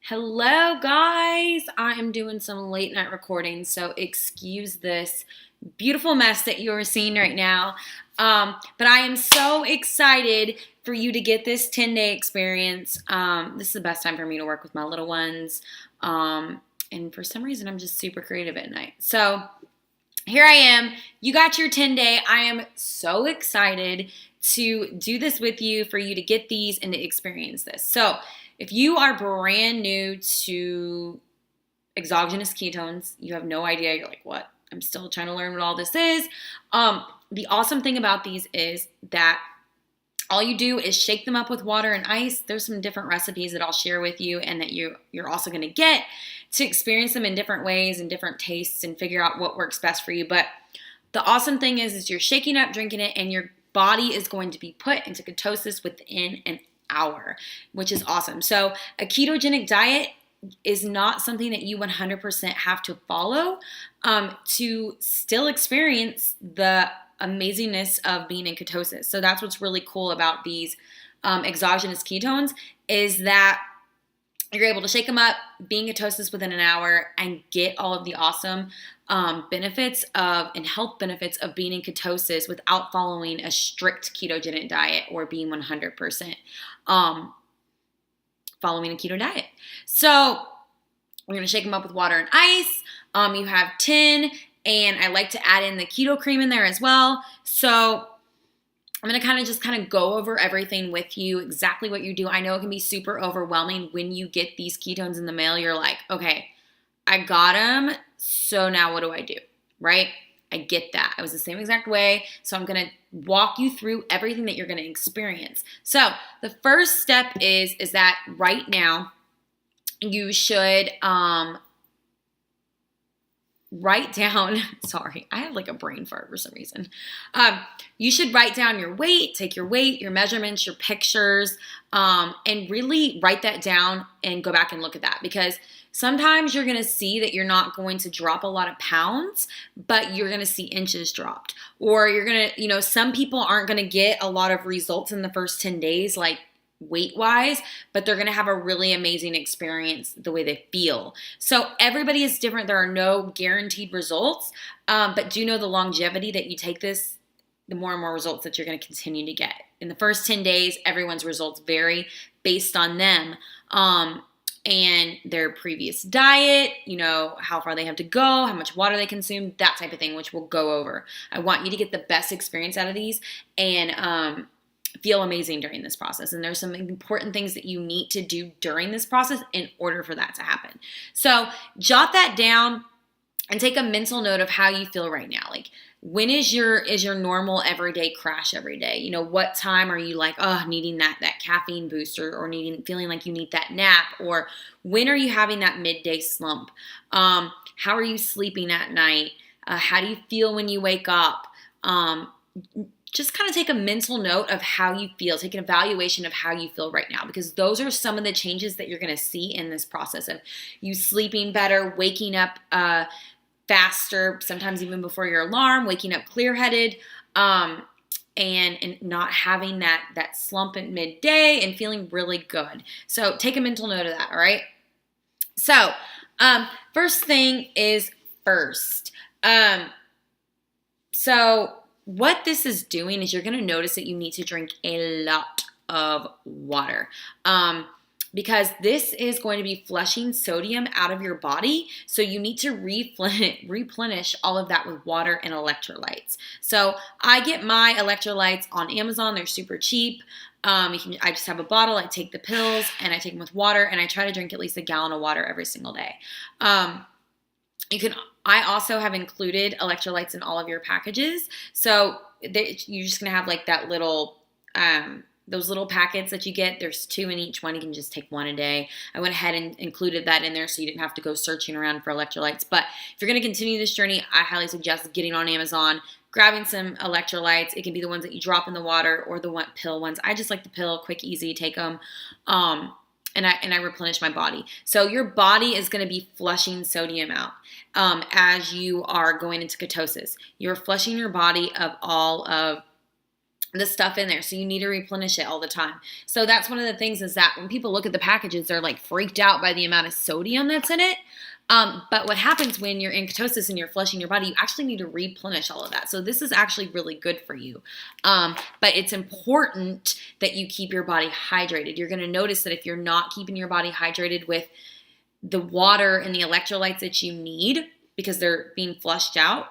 Hello, guys. I am doing some late night recording, so excuse this beautiful mess that you are seeing right now. But I am so excited for you to get this 10-day experience. This is the best time for me to work with my little ones. And for some reason, I'm just super creative at night. So here I am. You got your 10-day. I am so excited to do this with you, for you to get these and to experience this. So if you are brand new to exogenous ketones, you have no idea, you're like, what? I'm still trying to learn what all this is. The awesome thing about these is that all you do is shake them up with water and ice. There's some different recipes that I'll share with you and that you're also going to get to experience them in different ways and different tastes and figure out what works best for you. But the awesome thing is you're shaking up, drinking it, and your body is going to be put into ketosis within an hour, which is awesome. So a ketogenic diet is not something that you 100% have to follow to still experience the amazingness of being in ketosis. So that's what's really cool about these exogenous ketones, is that you're able to shake them up, be in ketosis within an hour, and get all of the awesome benefits of and health benefits of being in ketosis without following a strict ketogenic diet or being 100% following a keto diet. So we're going to shake them up with water and ice. You have 10, and I like to add in the keto cream in there as well. So I'm going to just go over everything with you, exactly what you do. I know it can be super overwhelming when you get these ketones in the mail. You're like, okay, I got them, so now what do I do, right? I get that. I was the same exact way, so I'm going to walk you through everything that you're going to experience. So the first step is that right now you should write down, sorry, I have like a brain fart for some reason. You should write down your weight, take your weight, your measurements, your pictures, and really write that down and go back and look at that, because sometimes you're going to see that you're not going to drop a lot of pounds, but you're going to see inches dropped. Or you're going to, some people aren't going to get a lot of results in the first 10 days, like weight-wise, but they're going to have a really amazing experience the way they feel. So everybody is different. There are no guaranteed results, but do know the longevity that you take this, the more and more results that you're going to continue to get. In the first 10 days, everyone's results vary based on them and their previous diet, how far they have to go, how much water they consume, that type of thing, which we'll go over. I want you to get the best experience out of these and feel amazing during this process. And there's some important things that you need to do during this process in order for that to happen. So jot that down and take a mental note of how you feel right now. Like, when is your normal everyday crash every day? What time are you like, needing that caffeine booster, or feeling like you need that nap? Or when are you having that midday slump? How are you sleeping at night? How do you feel when you wake up? Just kind of take a mental note of how you feel. Take an evaluation of how you feel right now, because those are some of the changes that you're going to see in this process of you sleeping better, waking up faster, sometimes even before your alarm, waking up clear-headed, and not having that slump at midday and feeling really good. So take a mental note of that, all right? So first thing is first. So what this is doing is you're going to notice that you need to drink a lot of water because this is going to be flushing sodium out of your body. So you need to replenish all of that with water and electrolytes. So I get my electrolytes on Amazon. They're super cheap. I just have a bottle. I take the pills and I take them with water, and I try to drink at least a gallon of water every single day. I also have included electrolytes in all of your packages. So you're just going to have like that little, those little packets that you get. There's 2 in each one. You can just take 1 a day. I went ahead and included that in there so you didn't have to go searching around for electrolytes. But if you're going to continue this journey, I highly suggest getting on Amazon, grabbing some electrolytes. It can be the ones that you drop in the water or the pill ones. I just like the pill, quick, easy, take them. And I replenish my body. So your body is going to be flushing sodium out as you are going into ketosis. You're flushing your body of all of the stuff in there. So you need to replenish it all the time. So that's one of the things is that when people look at the packages, they're like freaked out by the amount of sodium that's in it. But what happens when you're in ketosis and you're flushing your body, you actually need to replenish all of that. So this is actually really good for you. But it's important that you keep your body hydrated. You're going to notice that if you're not keeping your body hydrated with the water and the electrolytes that you need because they're being flushed out,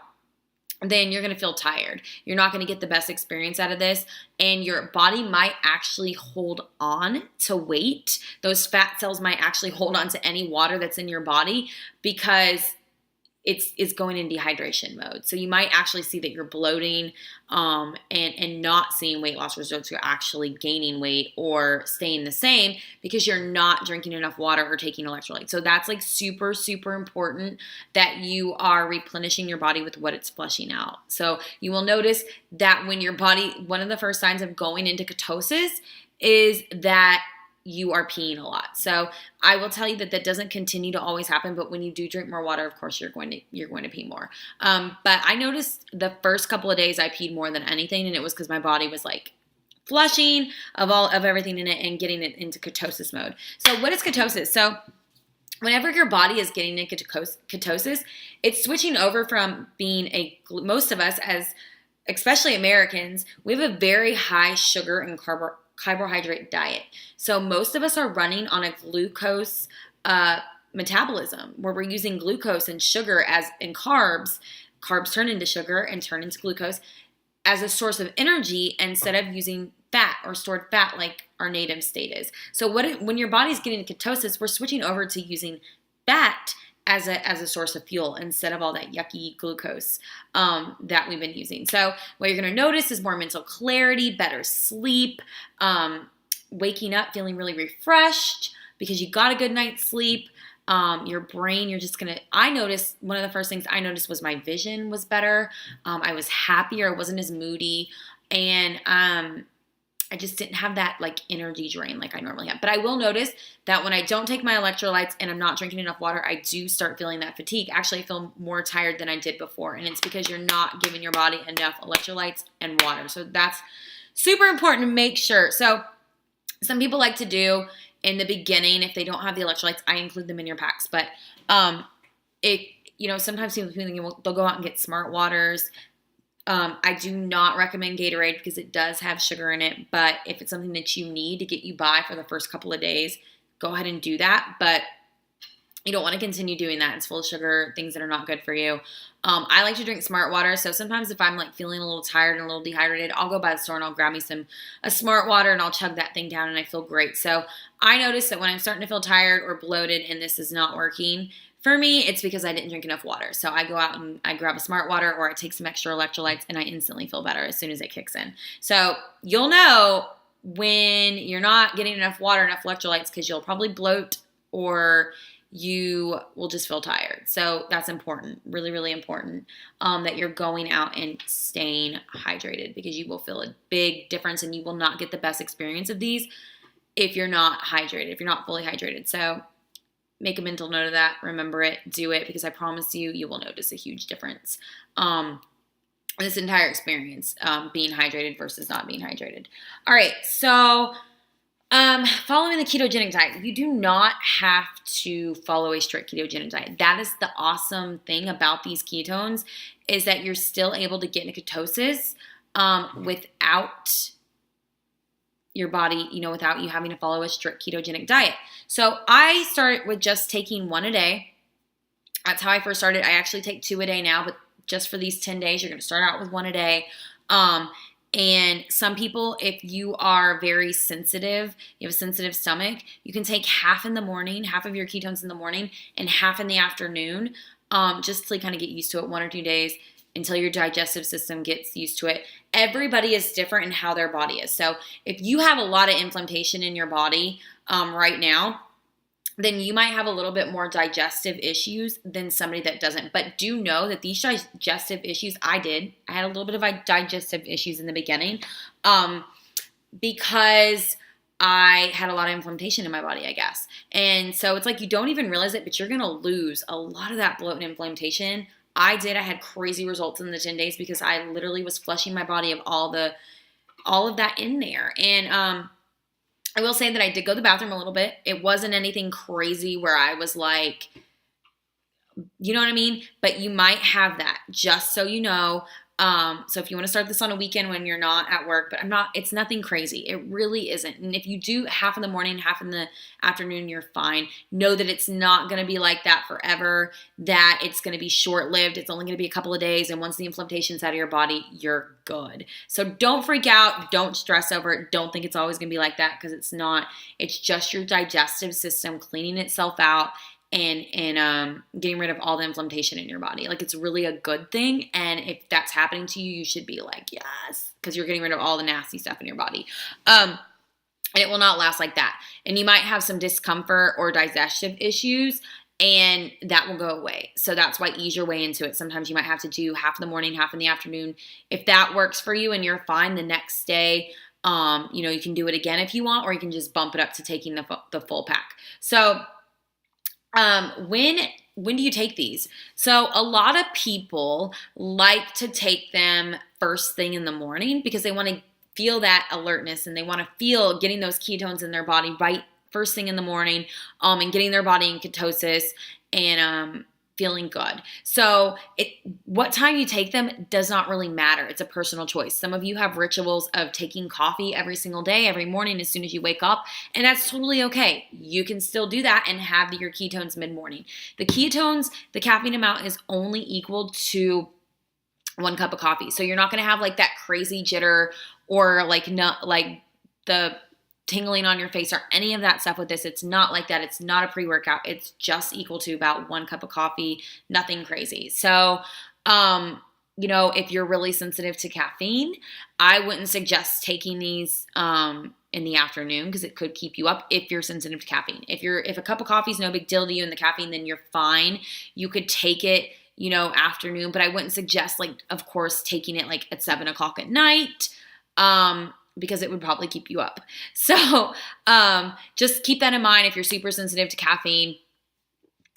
then you're going to feel tired. You're not going to get the best experience out of this, and your body might actually hold on to weight. Those fat cells might actually hold on to any water that's in your body because it's going in dehydration mode. So you might actually see that you're bloating and not seeing weight loss results. You're actually gaining weight or staying the same because you're not drinking enough water or taking electrolytes. So that's like super, super important that you are replenishing your body with what it's flushing out. So you will notice that when your body, one of the first signs of going into ketosis is that you are peeing a lot. So I will tell you that that doesn't continue to always happen, but when you do drink more water, of course, you're going to pee more. But I noticed the first couple of days I peed more than anything, and it was because my body was like flushing of everything in it and getting it into ketosis mode. So what is ketosis? So whenever your body is getting into ketosis, it's switching over from being most of us, as especially Americans, we have a very high sugar and carbohydrate diet. So most of us are running on a glucose metabolism where we're using glucose and sugar as in carbs. Carbs turn into sugar and turn into glucose as a source of energy instead of using fat or stored fat like our native state is. So when your body's getting into ketosis, we're switching over to using fat as a source of fuel instead of all that yucky glucose that we've been using. So what you're going to notice is more mental clarity, better sleep, waking up feeling really refreshed because you got a good night's sleep. Your brain, I noticed one of the first things I noticed was my vision was better. I was happier. I wasn't as moody. And I just didn't have that like energy drain like I normally have. But I will notice that when I don't take my electrolytes and I'm not drinking enough water, I do start feeling that fatigue. Actually, I feel more tired than I did before. And it's because you're not giving your body enough electrolytes and water. So that's super important to make sure. So some people like to do in the beginning, if they don't have the electrolytes, I include them in your packs. But sometimes people they'll go out and get smart waters. I do not recommend Gatorade because it does have sugar in it, but if it's something that you need to get you by for the first couple of days, go ahead and do that, but you don't want to continue doing that. It's full of sugar, things that are not good for you. I like to drink smart water, so sometimes if I'm like feeling a little tired and a little dehydrated, I'll go by the store and I'll grab me a smart water and I'll chug that thing down and I feel great. So I notice that when I'm starting to feel tired or bloated and this is not working, for me, it's because I didn't drink enough water. So I go out and I grab a smart water or I take some extra electrolytes and I instantly feel better as soon as it kicks in. So you'll know when you're not getting enough water, enough electrolytes, because you'll probably bloat or you will just feel tired. So that's important, really, really important that you're going out and staying hydrated because you will feel a big difference and you will not get the best experience of these if you're not hydrated, if you're not fully hydrated. So make a mental note of that. Remember it. Do it because I promise you will notice a huge difference in this entire experience, being hydrated versus not being hydrated. All right. So following the ketogenic diet, you do not have to follow a strict ketogenic diet. That is the awesome thing about these ketones is that you're still able to get into ketosis without your body, without you having to follow a strict ketogenic diet. So I started with just taking one a day. That's how I first started. I actually take 2 a day now, but just for these 10 days, you're going to start out with 1 a day. And some people, if you are very sensitive, you have a sensitive stomach, you can take half in the morning, half of your ketones in the morning and half in the afternoon, just to kind of get used to it 1 or 2 days until your digestive system gets used to it. Everybody is different in how their body is. So if you have a lot of inflammation in your body right now, then you might have a little bit more digestive issues than somebody that doesn't. But do know that these digestive issues, I had a little bit of digestive issues in the beginning because I had a lot of inflammation in my body, I guess. And so it's like you don't even realize it, but you're going to lose a lot of that bloat and inflammation. I had crazy results in the 10 days because I literally was flushing my body of all the all of that in there. And I will say that I did go to the bathroom a little bit. It wasn't anything crazy where I was like, you know what I mean? But you might have that, just so you know. So if you want to start this on a weekend when you're not at work, but it's nothing crazy. It really isn't. And if you do half in the morning, half in the afternoon, you're fine. Know that it's not going to be like that forever, that it's going to be short-lived. It's only going to be a couple of days. And once the inflammation's out of your body, you're good. So don't freak out. Don't stress over it. Don't think it's always going to be like that, because it's not. It's just your digestive system cleaning itself out and getting rid of all the inflammation in your body. Like, it's really a good thing. And if that's happening to you, you should be like, yes, because you're getting rid of all the nasty stuff in your body. And it will not last like that. And you might have some discomfort or digestive issues, and that will go away. So that's why ease your way into it. Sometimes you might have to do half in the morning, half in the afternoon. If that works for you and you're fine the next day, you can do it again if you want, or you can just bump it up to taking the full pack. So when do you take these? So a lot of people like to take them first thing in the morning because they want to feel that alertness, and they want to feel getting those ketones in their body right first thing in the morning, and getting their body in ketosis and feeling good. So what time you take them does not really matter. It's a personal choice. Some of you have rituals of taking coffee every single day, every morning as soon as you wake up, and that's totally okay. You can still do that and have your ketones mid-morning. The ketones, the caffeine amount is only equal to 1 cup of coffee. So you're not going to have like that crazy jitter or like the tingling on your face or any of that stuff with this. It's not like that. It's not a pre-workout. It's just equal to about 1 cup of coffee, nothing crazy. So, if you're really sensitive to caffeine, I wouldn't suggest taking these in the afternoon, because it could keep you up if you're sensitive to caffeine. If a cup of coffee is no big deal to you and the caffeine, then you're fine. You could take it, afternoon, but I wouldn't suggest, like, of course, taking it like at 7 o'clock at night. Because it would probably keep you up. So just keep that in mind. If you're super sensitive to caffeine,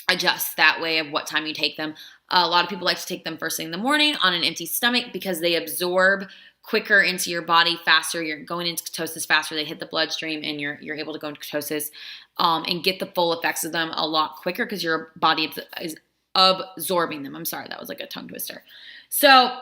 adjust that way of what time you take them. A lot of people like to take them first thing in the morning on an empty stomach because they absorb quicker into your body faster. You're going into ketosis faster. They hit the bloodstream, and you're able to go into ketosis and get the full effects of them a lot quicker because your body is absorbing them. I'm sorry, that was like a tongue twister. So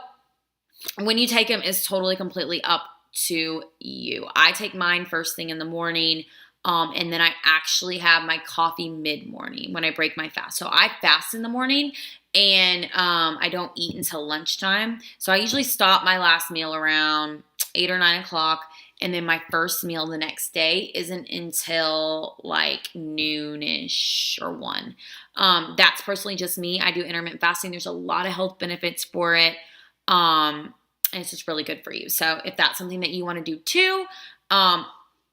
when you take them is totally, completely up to you. I take mine first thing in the morning, and then I actually have my coffee mid-morning when I break my fast. So I fast in the morning, and I don't eat until lunchtime. So I usually stop my last meal around 8 or 9 o'clock, and then my first meal the next day isn't until like noonish or 1. That's personally just me. I do intermittent fasting. There's a lot of health benefits for it. And it's just really good for you. So if that's something that you want to do too,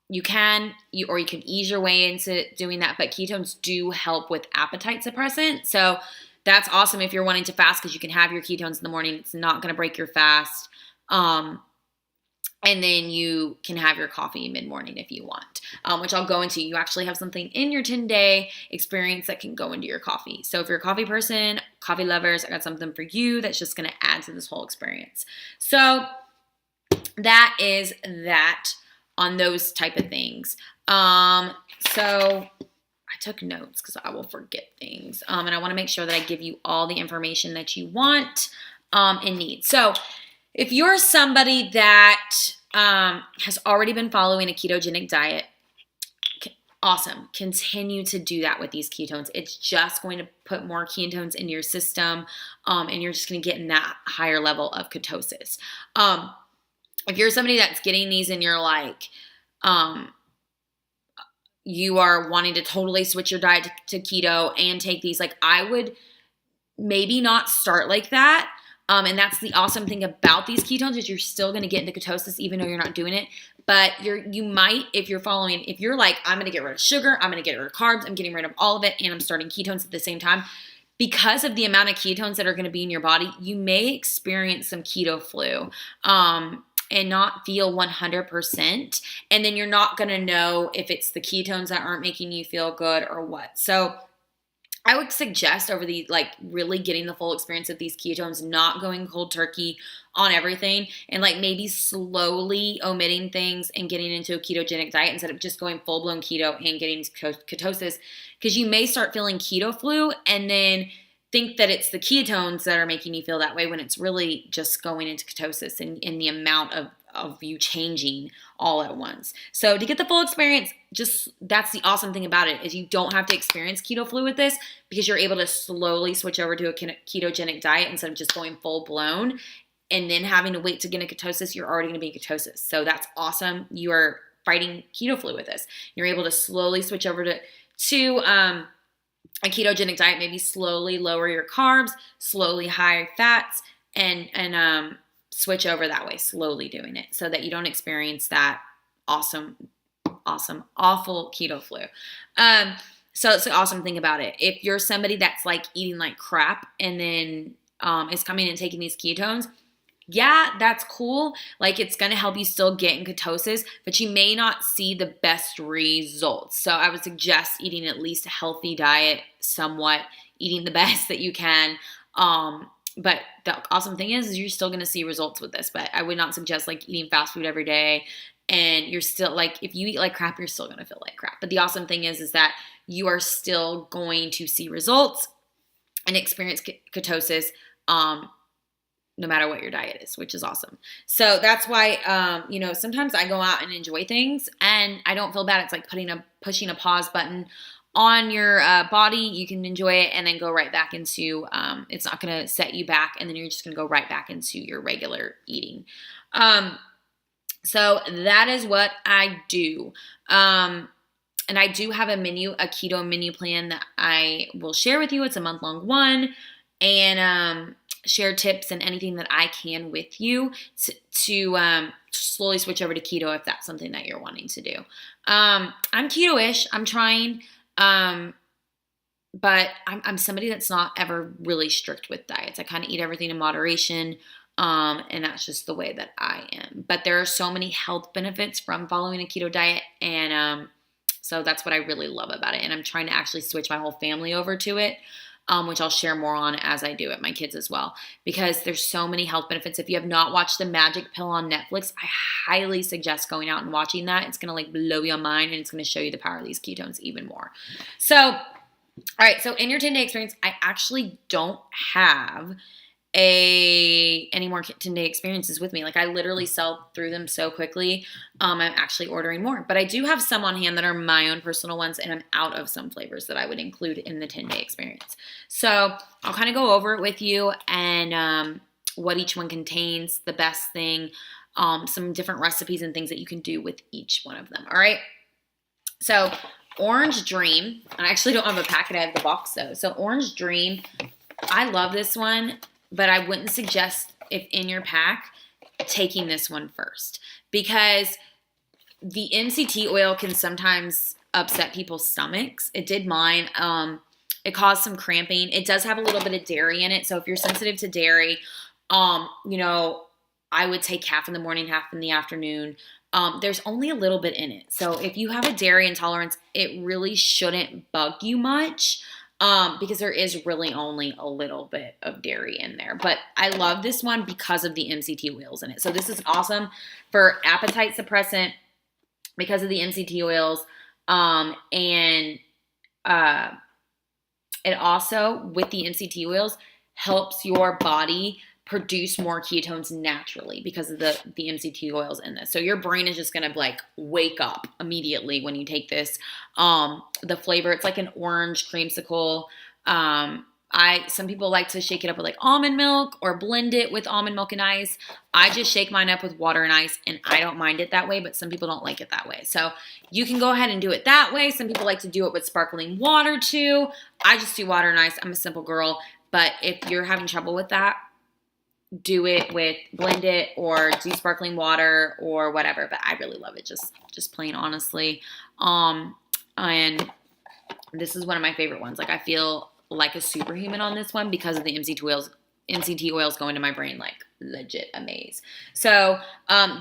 you can ease your way into doing that. But ketones do help with appetite suppressant. So that's awesome if you're wanting to fast, because you can have your ketones in the morning. It's not going to break your fast. And then you can have your coffee mid-morning if you want, which I'll go into. You actually have something in your 10-day experience that can go into your coffee. So if you're a coffee person, coffee lovers, I got something for you that's just going to add to this whole experience. So that is that on those type of things. So I took notes because I will forget things. And I want to make sure that I give you all the information that you want and need. So if you're somebody that has already been following a ketogenic diet, awesome. Continue to do that with these ketones. It's just going to put more ketones into your system, and you're just going to get in that higher level of ketosis. If you're somebody that's getting these and you're like, you are wanting to totally switch your diet to keto and take these, like, I would maybe not start like that. And that's the awesome thing about these ketones, is you're still going to get into ketosis even though you're not doing it. But you might, if you're like, I'm going to get rid of sugar, I'm going to get rid of carbs, I'm getting rid of all of it, and I'm starting ketones at the same time, because of the amount of ketones that are going to be in your body, you may experience some keto flu and not feel 100%. And then you're not going to know if it's the ketones that aren't making you feel good or what. So I would suggest over the, like, really getting the full experience of these ketones, not going cold turkey on everything, and like maybe slowly omitting things and getting into a ketogenic diet instead of just going full-blown keto and getting ketosis, because you may start feeling keto flu and then think that it's the ketones that are making you feel that way, when it's really just going into ketosis and the amount of you changing all at once. So to get the full experience, just that's the awesome thing about it, is you don't have to experience keto flu with this, because you're able to slowly switch over to a ketogenic diet instead of just going full blown and then having to wait to get into ketosis. You're already going to be in ketosis. So that's awesome. You are fighting keto flu with this. You're able to slowly switch over to a ketogenic diet, maybe slowly lower your carbs, slowly high fats, and switch over that way, slowly doing it so that you don't experience that awful keto flu. So it's the awesome thing about it. If you're somebody that's like eating like crap and then is coming and taking these ketones, yeah, that's cool. Like, it's going to help you still get in ketosis, but you may not see the best results. So I would suggest eating at least a healthy diet, somewhat eating the best that you can. But the awesome thing is you're still going to see results with this, but I would not suggest like eating fast food every day. And you're still like, if you eat like crap, you're still going to feel like crap. But the awesome thing is that you are still going to see results and experience ketosis, no matter what your diet is, which is awesome. So that's why, sometimes I go out and enjoy things and I don't feel bad. It's like pushing a pause button on your body. You can enjoy it and then go right back into, it's not going to set you back, and then you're just going to go right back into your regular eating. So that is what I do. And I do have a keto menu plan that I will share with you. It's a month-long one, and share tips and anything that I can with you to slowly switch over to keto if that's something that you're wanting to do. I'm keto-ish. I'm trying, but I'm somebody that's not ever really strict with diets. I kind of eat everything in moderation, and that's just the way that I am. But there are so many health benefits from following a keto diet, and so that's what I really love about it. And I'm trying to actually switch my whole family over to it, which I'll share more on as I do it, my kids as well, because there's so many health benefits. If you have not watched The Magic Pill on Netflix, I highly suggest going out and watching that. It's going to like blow your mind, and it's going to show you the power of these ketones even more. So, all right. So in your 10-day experience, I actually don't have any more 10-day experiences with me. Like, I literally sell through them so quickly. I'm actually ordering more, but I do have some on hand that are my own personal ones, and I'm out of some flavors that I would include in the 10-day experience. So I'll kind of go over it with you and what each one contains, the best thing, some different recipes and things that you can do with each one of them. All right. So Orange Dream, I actually don't have a packet. I have the box though. So Orange Dream, I love this one, but I wouldn't suggest, if in your pack, taking this one first, because the MCT oil can sometimes upset people's stomachs. It did mine. It caused some cramping. It does have a little bit of dairy in it. So if you're sensitive to dairy, I would take half in the morning, half in the afternoon. There's only a little bit in it. So if you have a dairy intolerance, it really shouldn't bug you much. Because there is really only a little bit of dairy in there. But I love this one because of the MCT oils in it. So this is awesome for appetite suppressant because of the MCT oils. And it also, with the MCT oils, helps your body produce more ketones naturally because of the MCT oils in this. So your brain is just going to like wake up immediately when you take this. The flavor, it's like an orange creamsicle. Some people like to shake it up with like almond milk or blend it with almond milk and ice. I just shake mine up with water and ice, and I don't mind it that way, but some people don't like it that way. So you can go ahead and do it that way. Some people like to do it with sparkling water too. I just do water and ice. I'm a simple girl, but if you're having trouble with that, do it with blend it or do sparkling water or whatever. But I really love it just plain, honestly. And this is one of my favorite ones. Like, I feel like a superhuman on this one because of the MCT oils go into my brain like legit amaze. So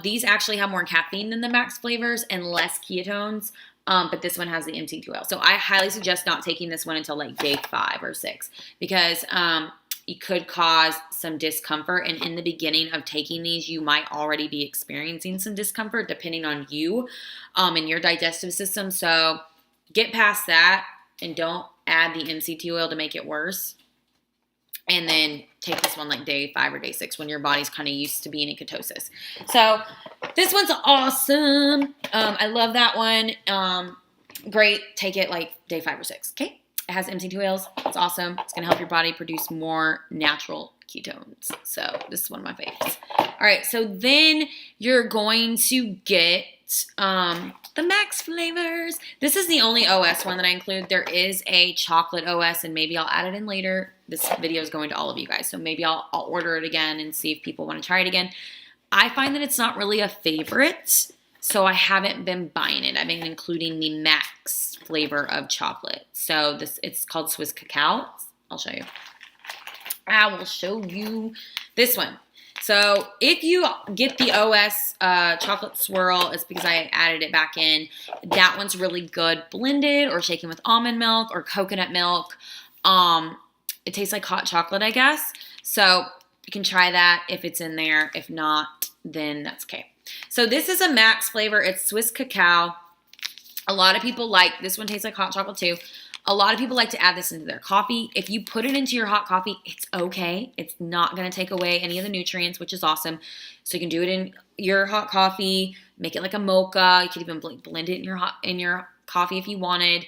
these actually have more caffeine than the Max flavors and less ketones. but this one has the MCT oil. So I highly suggest not taking this one until like day 5 or 6 because it could cause some discomfort. And in the beginning of taking these, you might already be experiencing some discomfort depending on you and your digestive system. So get past that and don't add the MCT oil to make it worse. And then take this one like day 5 or day 6 when your body's kind of used to being in ketosis. So this one's awesome. I love that one. Great. Take it like day 5 or 6. Okay. It has MCT oils. It's awesome. It's going to help your body produce more natural ketones. So this is one of my favorites. All right. So then you're going to get the max flavors. This is the only OS one that I include. There is a chocolate OS, and maybe I'll add it in later. This video is going to all of you guys, so maybe I'll order it again and see if people want to try it again. I find that it's not really a favorite, so I haven't been buying it. I've been including the max flavor of chocolate. So it's called Swiss Cacao. I'll show you. I will show you this one. So if you get the OS chocolate swirl, it's because I added it back in. That one's really good blended or shaken with almond milk or coconut milk. It tastes like hot chocolate, I guess. So you can try that if it's in there. If not, then that's okay. So this is a max flavor. It's Swiss Cacao. A lot of people like, this one tastes like hot chocolate too. A lot of people like to add this into their coffee. If you put it into your hot coffee, it's okay. It's not going to take away any of the nutrients, which is awesome. So you can do it in your hot coffee, make it like a mocha. You could even blend it in your coffee if you wanted.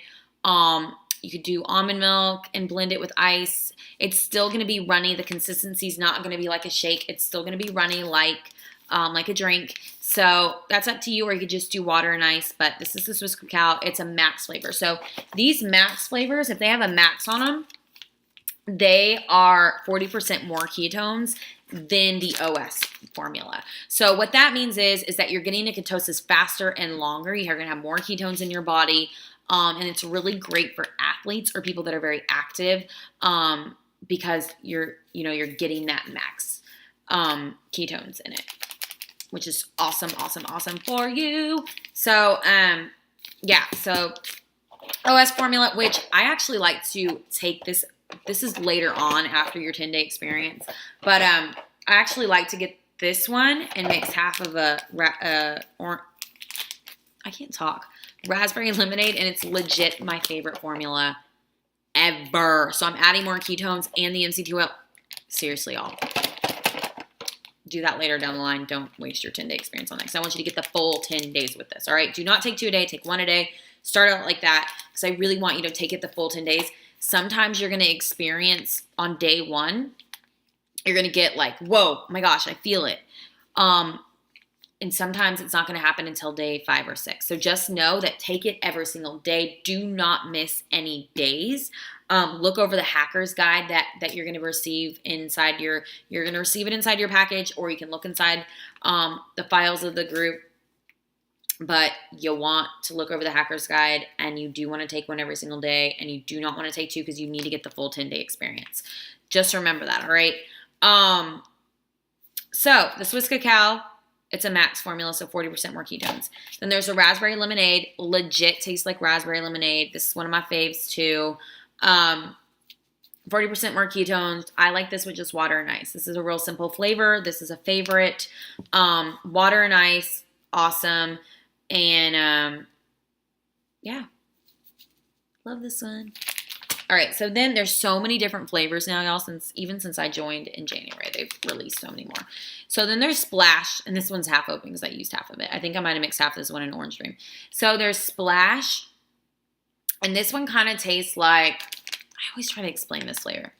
You could do almond milk and blend it with ice. It's still going to be runny. The consistency is not going to be like a shake. It's still going to be runny like a drink. So that's up to you, or you could just do water and ice, but this is the Swiss Cacao. It's a max flavor. So these max flavors, if they have a max on them, they are 40% more ketones than the OS formula. So what that means is that you're getting to ketosis faster and longer. You're going to have more ketones in your body, and it's really great for athletes or people that are very active because you're getting that max ketones in it, which is awesome, awesome, awesome for you. So, yeah, so OS formula, which I actually like to take this. This is later on after your 10-day experience, but I actually like to get this one and mix half of raspberry lemonade, and it's legit my favorite formula ever. So I'm adding more ketones and the MCT oil. Seriously, y'all. Do that later down the line. Don't waste your 10-day experience on that because I want you to get the full 10 days with this, all right? Do not take 2 a day. Take 1 a day. Start out like that because I really want you to take it the full 10 days. Sometimes you're going to experience on day 1, you're going to get like, whoa, my gosh, I feel it. And sometimes it's not going to happen until day 5 or 6. So just know that take it every single day. Do not miss any days. Look over the hacker's guide that you're going to receive inside you're going to receive it inside your package, or you can look inside the files of the group. But you'll want to look over the hacker's guide, and you do want to take one every single day, and you do not want to take 2 because you need to get the full 10-day experience. Just remember that, all right? So the Swiss Cacao, it's a max formula, so 40% more ketones. Then there's a raspberry lemonade. Legit tastes like raspberry lemonade. This is one of my faves too. 40% more ketones. I like this with just water and ice. This is a real simple flavor. This is a favorite. Water and ice, awesome. And yeah, love this one. All right, so then there's so many different flavors now, y'all, since I joined in January. They've released so many more. So then there's Splash, and this one's half open because I used half of it. I think I might have mixed half of this one in Orange Dream. So there's Splash, and this one kind of tastes like, I always try to explain this flavor.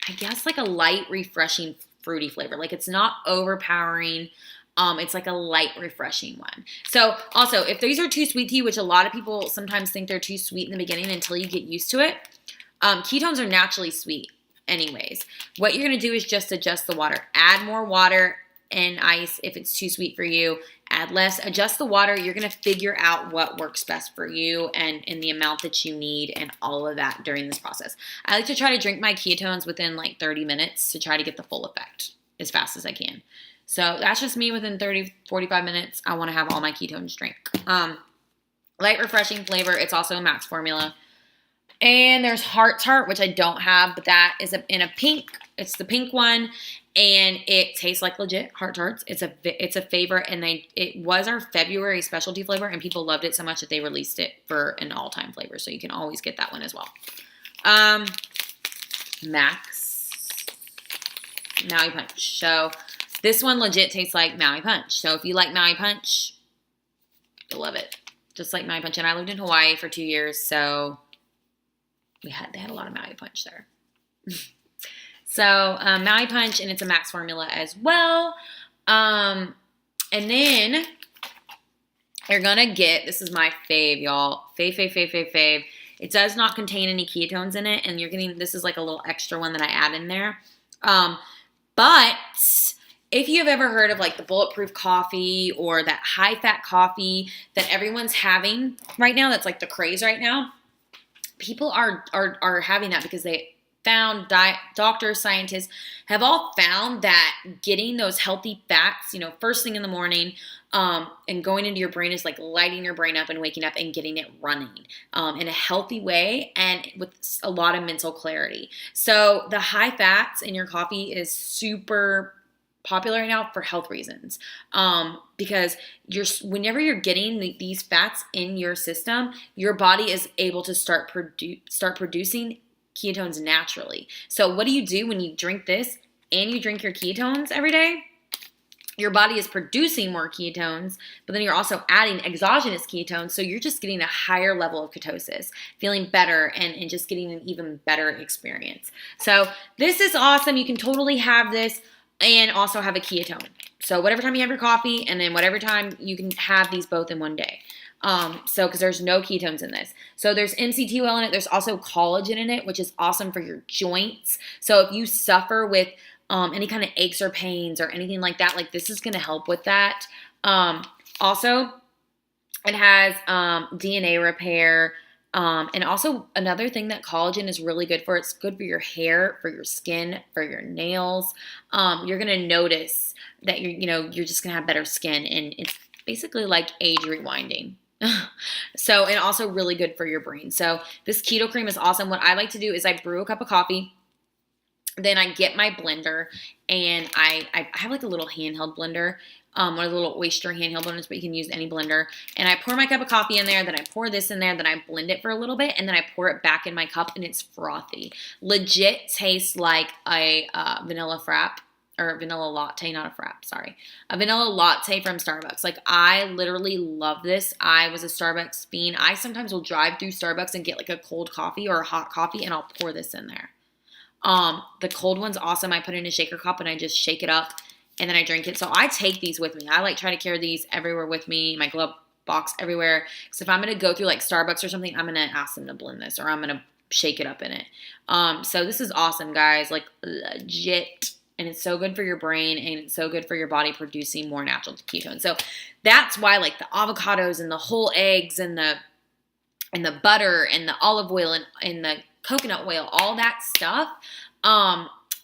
I guess like a light, refreshing, fruity flavor. Like it's not overpowering. It's like a light, refreshing one. So also, if these are too sweet to you, which a lot of people sometimes think they're too sweet in the beginning until you get used to it, ketones are naturally sweet anyways. What you're going to do is just adjust the water. Add more water and ice if it's too sweet for you. Add less. Adjust the water. You're going to figure out what works best for you and the amount that you need and all of that during this process. I like to try to drink my ketones within like 30 minutes to try to get the full effect as fast as I can. So that's just me. Within 30, 45 minutes, I want to have all my ketones drink. Light, refreshing flavor. It's also a max formula. And there's Heart Tart, which I don't have, but that is in a pink. It's the pink one, and it tastes like legit Heart Tarts. It's a favorite, and it was our February specialty flavor, and people loved it so much that they released it for an all-time flavor. So you can always get that one as well. Max Maui Punch. So this one legit tastes like Maui Punch. So if you like Maui Punch, you'll love it. Just like Maui Punch. And I lived in Hawaii for 2 years, so they had a lot of Maui Punch there. So Maui Punch, and it's a max formula as well. And then you're gonna get, this is my fave, y'all. Fave. It does not contain any ketones in it, and you're getting, this is like a little extra one that I add in there. But if you've ever heard of like the bulletproof coffee or that high fat coffee that everyone's having right now, that's like the craze right now, people are having that because they found, doctors, scientists have all found that getting those healthy fats, first thing in the morning, and going into your brain is like lighting your brain up and waking up and getting it running in a healthy way and with a lot of mental clarity. So the high fats in your coffee is super popular right now for health reasons, because whenever you're getting these fats in your system, your body is able to start producing ketones naturally. So what do you do when you drink this and you drink your ketones every day? Your body is producing more ketones, but then you're also adding exogenous ketones, so you're just getting a higher level of ketosis, feeling better, and just getting an even better experience. So this is awesome. You can totally have this and also have a ketone. So whatever time you have your coffee, and then whatever time you can have these both in one day. Because there's no ketones in this. So there's MCT oil in it. There's also collagen in it, which is awesome for your joints. So if you suffer with any kind of aches or pains or anything like that, like this is going to help with that. Also, it has DNA repair. And also another thing that collagen is really good for, it's good for your hair, for your skin, for your nails. You're going to notice that you're just going to have better skin, and it's basically like age rewinding. So, and also really good for your brain. So this keto cream is awesome. What I like to do is I brew a cup of coffee, then I get my blender, and I have like a little handheld blender, one of the little Oyster handheld blenders, but you can use any blender. And I pour my cup of coffee in there, then I pour this in there, then I blend it for a little bit, and then I pour it back in my cup, and it's frothy. Legit tastes like a vanilla frap, or vanilla latte, not a frap, sorry. A vanilla latte from Starbucks. Like, I literally love this. I was a Starbucks fiend. I sometimes will drive through Starbucks and get like a cold coffee or a hot coffee, and I'll pour this in there. The cold one's awesome. I put it in a shaker cup and I just shake it up and then I drink it. So I take these with me. I like try to carry these everywhere with me, my glove box everywhere. Because if I'm going to go through like Starbucks or something, I'm going to ask them to blend this, or I'm going to shake it up in it. So this is awesome, guys. Like, legit. And it's so good for your brain, and it's so good for your body producing more natural ketones. So that's why like the avocados and the whole eggs and the butter and the olive oil and the coconut oil, all that stuff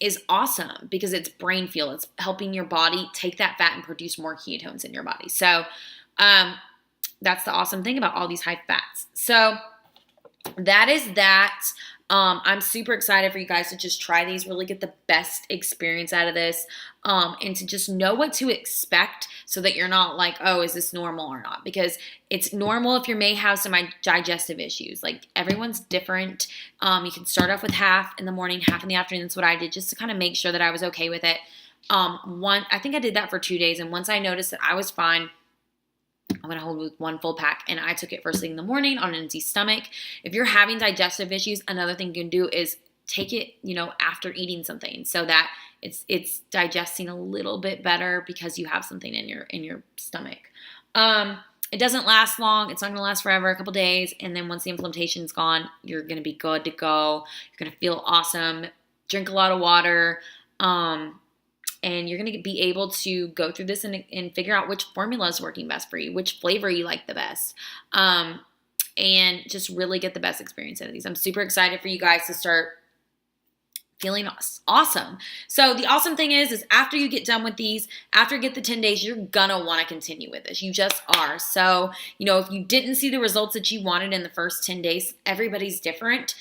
is awesome because it's brain fuel. It's helping your body take that fat and produce more ketones in your body. So that's the awesome thing about all these high fats. So that is that. I'm super excited for you guys to just try these, really get the best experience out of this, and to just know what to expect so that you're not like, oh, is this normal or not? Because it's normal if you may have some digestive issues. Like, everyone's different. You can start off with half in the morning, half in the afternoon. That's what I did, just to kind of make sure that I was okay with it. I think I did that for 2 days, and once I noticed that I was fine, I'm going to hold with one full pack, and I took it first thing in the morning on an empty stomach. If you're having digestive issues, another thing you can do is take it, after eating something, so that it's digesting a little bit better because you have something in your stomach. It doesn't last long. It's not going to last forever, a couple days, and then once the inflammation's gone, you're going to be good to go. You're going to feel awesome. Drink a lot of water. And you're going to be able to go through this and figure out which formula is working best for you, which flavor you like the best, and just really get the best experience out of these. I'm super excited for you guys to start feeling awesome. So the awesome thing is after you get done with these, after you get the 10 days, you're gonna want to continue with this. You just are. So, if you didn't see the results that you wanted in the first 10 days, everybody's different.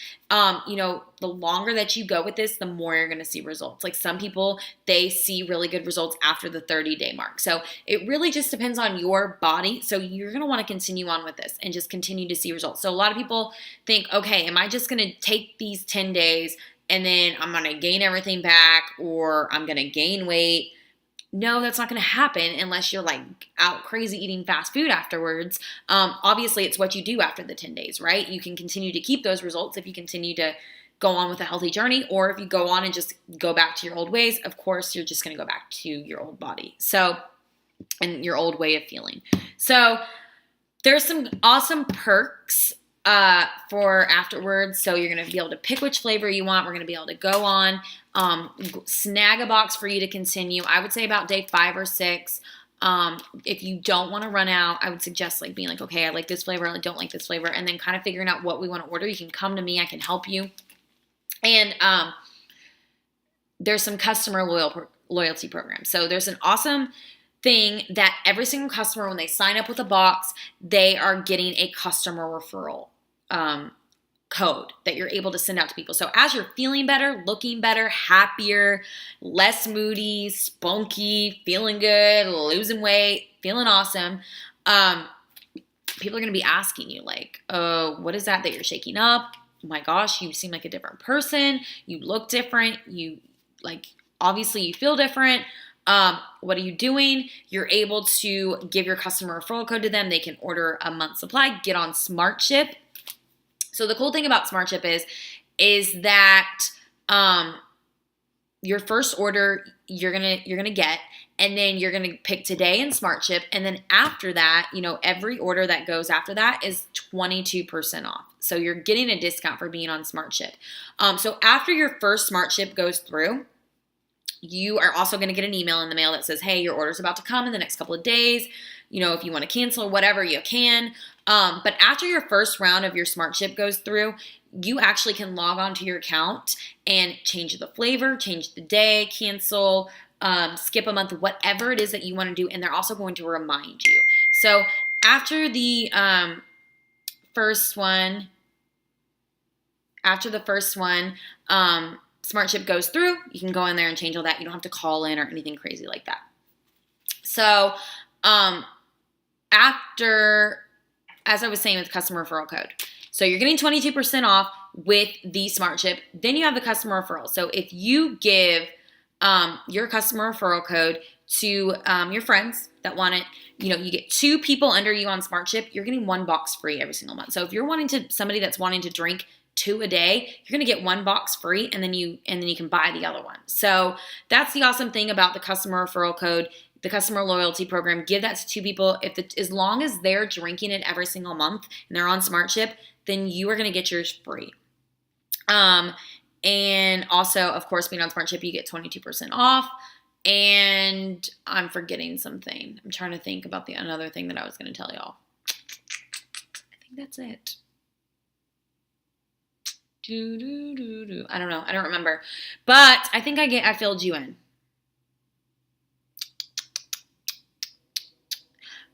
The longer that you go with this, the more you're going to see results. Like some people, they see really good results after the 30-day mark. So it really just depends on your body. So you're going to want to continue on with this and just continue to see results. So a lot of people think, okay, am I just going to take these 10 days and then I'm going to gain everything back, or I'm going to gain weight? No, that's not going to happen unless you're like out crazy eating fast food afterwards. Obviously, it's what you do after the 10 days, right? You can continue to keep those results if you continue to go on with a healthy journey, or if you go on and just go back to your old ways. Of course, you're just going to go back to your old body. So, and your old way of feeling. So there's some awesome perks for afterwards. So you're going to be able to pick which flavor you want. We're going to be able to go on, snag a box for you to continue. I would say about day 5 or 6. If you don't want to run out, I would suggest like being like, okay, I like this flavor, I don't like this flavor, and then kind of figuring out what we want to order. You can come to me, I can help you. And there's some customer loyalty programs. So there's an awesome thing that every single customer, when they sign up with a box, they are getting a customer referral code that you're able to send out to people. So as you're feeling better, looking better, happier, less moody, spunky, feeling good, losing weight, feeling awesome, people are going to be asking you like, oh, what is that you're shaking up? Oh my gosh, you seem like a different person. You look different. You obviously you feel different. What are you doing? You're able to give your customer referral code to them. They can order a month's supply, get on Smart Ship. So the cool thing about Smart Ship is that your first order you're gonna get, and then you're gonna pick today in Smart Ship, and then after that, every order that goes after that is 22% off. So you're getting a discount for being on Smart Ship. So after your first Smart Ship goes through, you are also going to get an email in the mail that says, hey, your order's about to come in the next couple of days. If you want to cancel or whatever, you can. But after your first round of your Smart Ship goes through, you actually can log on to your account and change the flavor, change the day, cancel, skip a month, whatever it is that you want to do. And they're also going to remind you. So after the first one, Smart Ship goes through, you can go in there and change all that. You don't have to call in or anything crazy like that. So after, as I was saying with customer referral code, so you're getting 22% off with the Smart Ship. Then you have the customer referral. So if you give your customer referral code to your friends that want it, you get 2 people under you on Smart Ship, you're getting 1 box free every single month. So if you're somebody that's wanting to drink 2 a day, you're going to get 1 box free, and then you can buy the other one. So that's the awesome thing about the customer referral code, the customer loyalty program. Give that to 2 people. As long as they're drinking it every single month and they're on Smart Ship, then you are going to get yours free. And also, of course, being on Smart Ship, you get 22% off. And I'm forgetting something. I'm trying to think about another thing that I was going to tell y'all. I think that's it. I don't know. I don't remember. But I think I filled you in.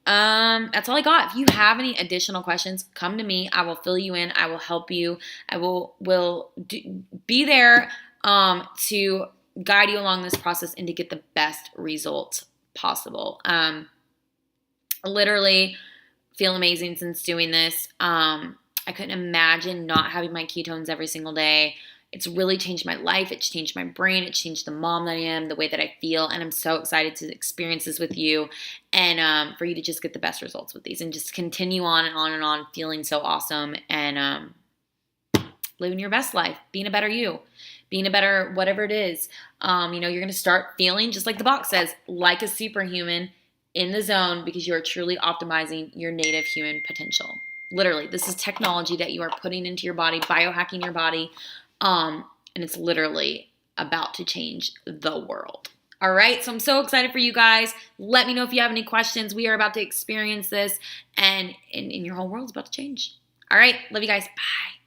That's all I got. If you have any additional questions, come to me. I will fill you in. I will help you. I will be there to guide you along this process and to get the best results possible. Literally feel amazing since doing this. I couldn't imagine not having my ketones every single day. It's really changed my life. It's changed my brain. It's changed the mom that I am, the way that I feel. And I'm so excited to experience this with you and for you to just get the best results with these and just continue on and on and on feeling so awesome and living your best life, being a better you, being a better whatever it is. You're going to start feeling, just like the box says, like a superhuman in the zone because you are truly optimizing your native human potential. Literally, this is technology that you are putting into your body, biohacking your body, and it's literally about to change the world. All right, so I'm so excited for you guys. Let me know if you have any questions. We are about to experience this, and your whole world's about to change. All right, love you guys. Bye.